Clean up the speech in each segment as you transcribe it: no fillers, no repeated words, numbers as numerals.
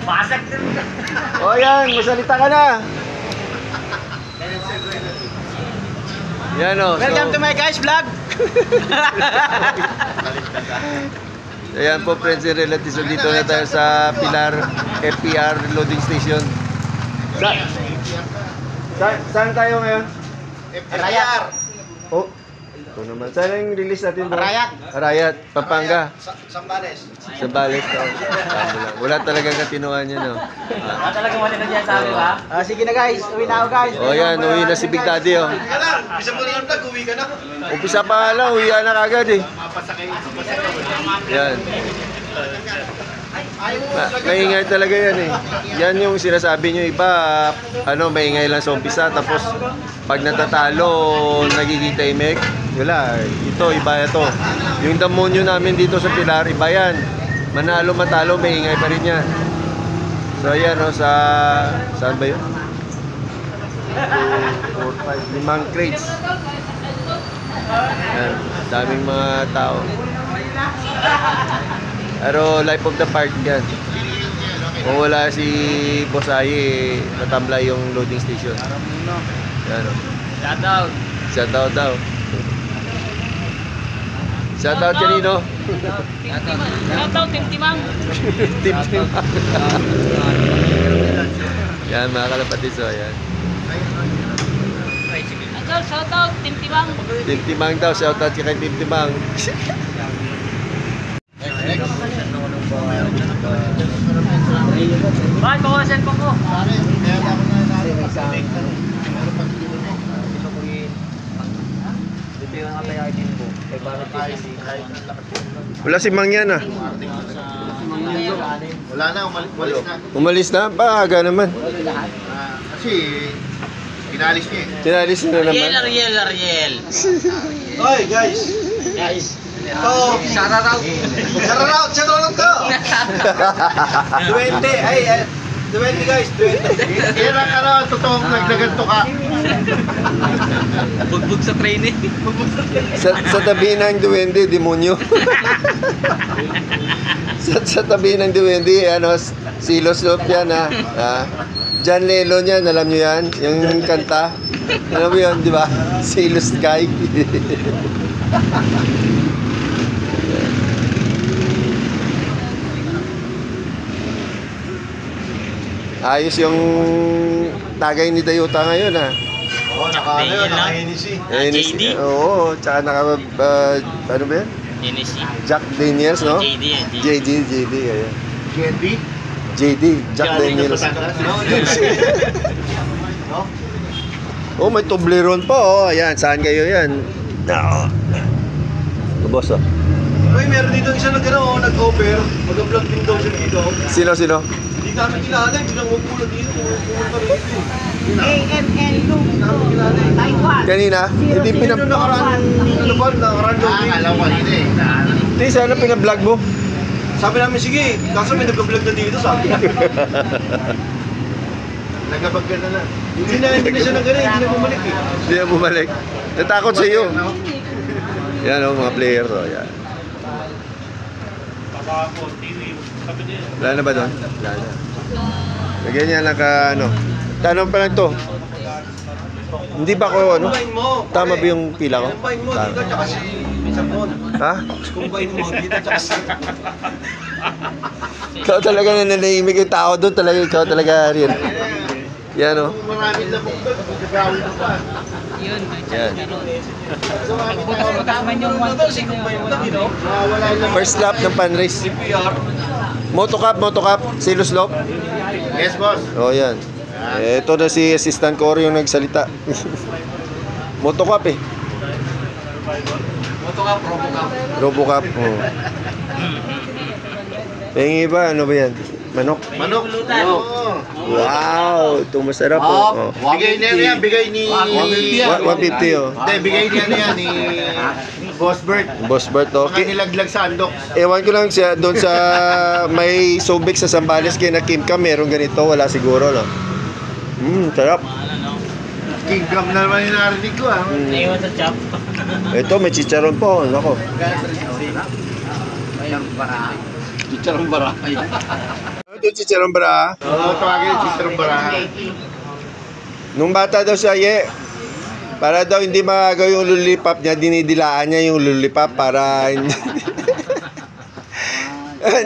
Basak din. O yan, masalita ka na. Yan o. Welcome to my guys vlog. Ayan po friends and relatives, dito na tayo sa Pilar FPR loading station. Saan tayo ngayon? Arayat. Oh, ito naman. Saan yung release natin bro? Arayat. Arayat, Pampanga. Sambales. Sambales. Wala talagang katinuan yan, no? Wala talagang wala na dyan sabi ba? Sige na guys, uwi na ako guys. Oh yan, uwi na si Big Daddy, oh. Umpisa mo na yung vlog, uwi ka na. Umpisa pa lang, uwi na kagad eh. Yan. Maingay talaga yan eh. Yan yung sinasabi nyo iba, ano, maingay lang sa umpisa, tapos pag natatalo, nagiging tahimik. Wala, ito, iba ito. Yung demonyo namin dito sa Pilar, iba yan. Manalo, matalo, maingay pa rin yan. So yan o, saan ba yun? 4, 5, 5 crates. Yan, daming mga tao. Pero life of the party yan. Kung wala si Boss Aye, natamlay yung loading station. Yan o. Shoutout. Shoutout daw. Shoutout kanino? Shoutout Team Timang. Team Timang. Yan mga kalapatids o. Yan. Shoutout Team Timang. Team Timang daw. Shoutout kay Team Timang. Bakit ko kasi po ko? Wala si Mang yan ah. Wala na, umalis na. Umalis na? Baaga naman. Kasi pinalis niya eh. Tinalis na naman. Ariel. Oy guys! Oh, shoutout ko! 20, ay, 20 guys, 20. Yan ang ano, totoong nagdaganto ka. Bugbog sa training. Sa tabi ng duwende, demonyo. sa tabi ng duwende, ano, silos-lop yan ha. John Lennon yan, alam nyo yan? Yung kanta. Alam mo yun, di ba? Silos Sky. Ayos yung tagay ni Dayuta ngayon ha. Oo, naka-NEC. JD? Oo, tsaka ano ba yan? NEC. Jack Daniels, no? JD. Ayan. JD? JD, Jack Daniels. No? Oh, may Toblerone pa, oh. Ayan, saan kayo yan? Boss, oh. Uy, meron dito isa nag-offer. Mag-vlog din daw siya dito. Sino? Hindi namin kilala, hindi lang magpulot dito. Pumunta rito. AMLU Taiwan. Kanina? Hindi Ano nakaraan? Ano ba? Nakaraan daw. Alam ko dito eh. Hindi, sana pinablog mo. Sabi namin, sige. Kaso may nag-vlog na dito, sabi. Nagabag ka na. Hindi na siya nag-gana, hindi na bumalik eh. Hindi na bumalik. Natakot sa iyo. Yan o, mga player to. Yan. Wala na ba doon? Wala na. Lagyan niya lang ka, ano. Tanong pa lang to. Hindi ba ako, ano? Tama ba yung pila ko? Kumpain mo, dito, tsaka si Sabon. Ha? Kumpain mo, dito, tsaka si... Ikaw talaga nananahimik yung tao doon. Talaga, ikaw talaga rin. Yan o. Marami na kung gagawin mo pa. Yan. Magkakaman yung Si kumpain mo lang, you know? First lap ng pan-race. CPR. Motocap, Silos Lop. Yes, boss. Oh, yan. Ito na si Assistant Corey yung nagsalita. Motocap eh. Motocap, Robocap. Robocap. Oh. Yung iba, ano ba yan? Manok? Manok. Oo. Wow! Ito masarap oh. Bigay niya yan, bigay ni... 150 oh. Hindi, bigay niya na yan ni Boss Bert. Boss Bert oh. Mga nilaglag sa andok. Ewan ko lang siya doon sa may Subic sa Zambales kay na Kim Ka, meron ganito, wala siguro no. Sarap. King Gam na naman yung narinig ko ah. Naiwan sa chop. Ito, may chicharon po. Nako. Chicharong bara. Ito, chicharon bra. Oo, tawagin yung Chitrong Baraha. Nung bata daw siya, para daw hindi magagaw yung lollipop niya, dinidilaan niya yung lollipop para hindi...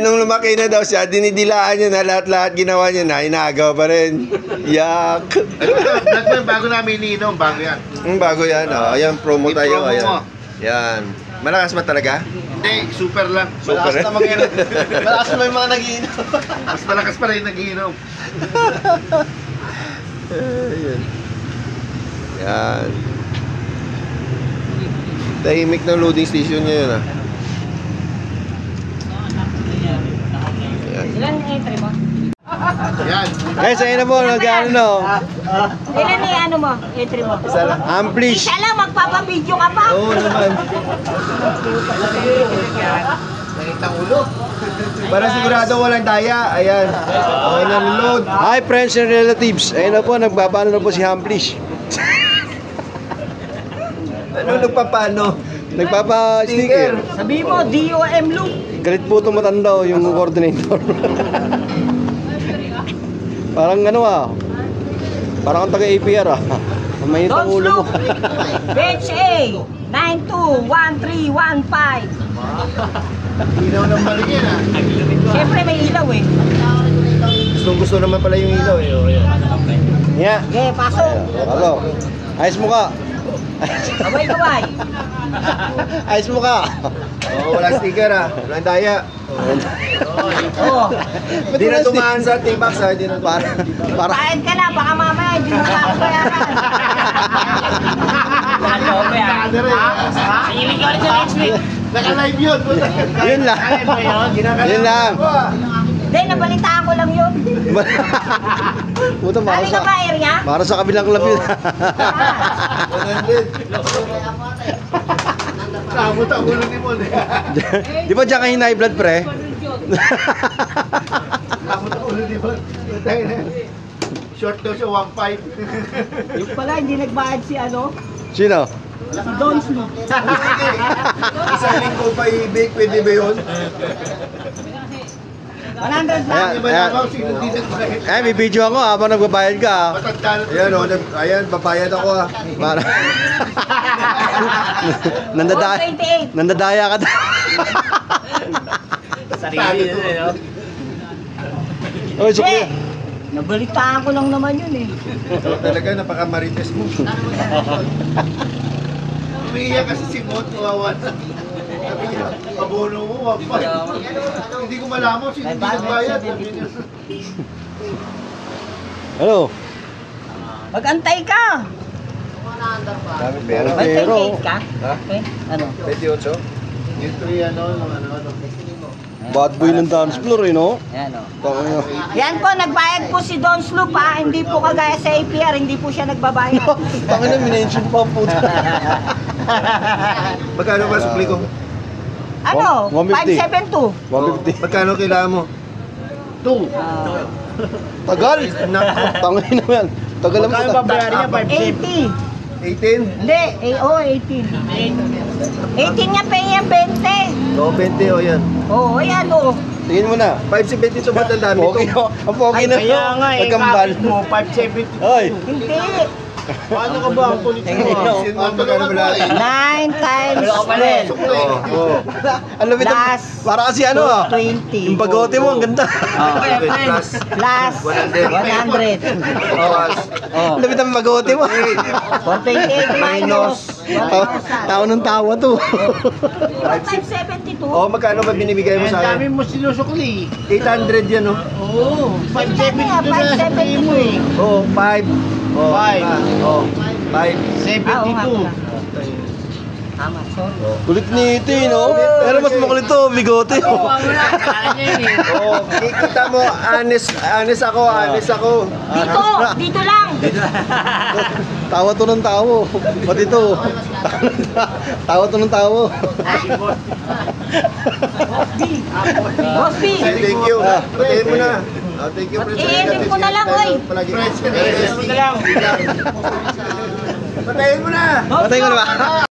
Nung lumaki na daw siya, dinidilaan niya na lahat-lahat ginawa niya na, inaagaw pa rin. Yak! Bago namin iniinom, bago yan. Bago yan, ayan, promo tayo. I-promo mo. Ayan. Yan. Malakas ba talaga? Hindi, super lang. Super. Malakas na mag-inom. Malakas na yung mga nag-iinom. Mas malakas pa rin nagiinom. Ayan. Yan. Tahimik ng loading station niya yun, Ayan. Ilan entry mo? Yan. Guys, ayun na po, nag-ano. Ilan ni ano mo? Entry mo? Amplish. Isa lang, magpapabidyo ka pa. Oo naman. Para sigurado walang daya. Ayan. Okay na reload. Hi friends and relatives. Ayun na po, nagpapaano na po si Amplish. Ano nagpapaano? Nagpapa-sticker. Sabi mo, DOM loop. Galit po itong matanda yung coordinator. Parang ano parang ang taga-APR Mainit ang Don't ulo mo. loop. Bench A, 921315. Ilaw ng mali yan ah. Siyempre may ilaw eh. Gusto naman pala yung ilaw Yeah. Okay, pasok. Halo. Ayos mo ka. Kaway. Ayos mo ka. Wala sticker Walang daya. Oh. Di na tumaan sa T-Box Di na para. Kain ka na, baka mamaya hindi mo makabayaran. Sinig ka ulit sa next week. Naka-live yun. Yun lang. Yun lang. Hindi, nabalitaan ko lang yun. Puta, Sabi ka ba, area? para sa kabilang club yun. Samot ang ulo ni Mon eh. Di ba dyan kayo high blood pre? Samot ang ulo ni Mon. Short daw siya, 1.5. Yung pala, hindi nagbayad si ano? Sino? Si Don Snoop. Isang linggo pa i-bake, pwede ba yun? 100 lang. Hindi ba naman sino di nagbayad? May video ako habang nagbabayad ka Matanda na. Ayan, babayad ako Para... Nandadaya ka Sarili no? Oy, Hindi. Nabalitaan ko lang naman yun eh. Talaga, napaka-marites mo. Umiiyak kasi si Mon, kawawa na. Sabi niya, abono mo, 1.5. Hindi ko malaman sino di nagbayad. Sabi niya. Ano? Mag-antay ka. Dami pera. May 28 ka? Ha? Okay. Ano? 28? Yung 3 ano. Bad boy ng dance floor no? Yan o. Tangina. Yan po, nagbayad po si Don Sloop ha. Hindi po kagaya sa APR, hindi po siya nagbabayad. Tangina, minention pa ang puta. Magkano ba supli ko? Ano? 150. 572. 150. Magkano kailangan mo? 2. Tagal! Tangina mo yan. Tagal naman. Magkano ba bayarin niya? 80. 18? Hindi, 18. 18 niya, pay niya 20. Oo, 20 o yan. Oo, yan o. Tingin mo na. 572 ba't ang dami ito? Ang pogi na ito. Kaya nga Nagkambal. kapit mo, 570. Oy! Hindi. Paano ka ba ang kulit mo? Magkano ba lahat? 9 times Wala ka pala eh. 12. Oo. Ang lapit ng... Plus Para kasi ano 20. yung bagote mo, ang ganda. Plus. Plus 100. Ang lapit ng bagote mo. 128 minus 1,000. Tao ng tawa to. 572. Oh, magkano ba binibigay mo Ang sa dami akin? mo sinusukli. 800 yan, oh. Oo. 570 na sabihin mo eh. Oh, 5. Oh, 5. Oh, 5. 72. Tama, sorry. Kulit ni ito, no? Pero mas makulit to, bigote. Oo, wala. Kaya niya yun eh. Oh, kita mo, honest ako. Dito lang. Tawa to ng tawo. Pati to. Tawa to ng tawo. Boss B. Thank you. Patayin mo na. Thank you, Prince. I-edit ko na lang, oy. Palagi. Friends ka na. Patayin mo na! Patay ko na ba?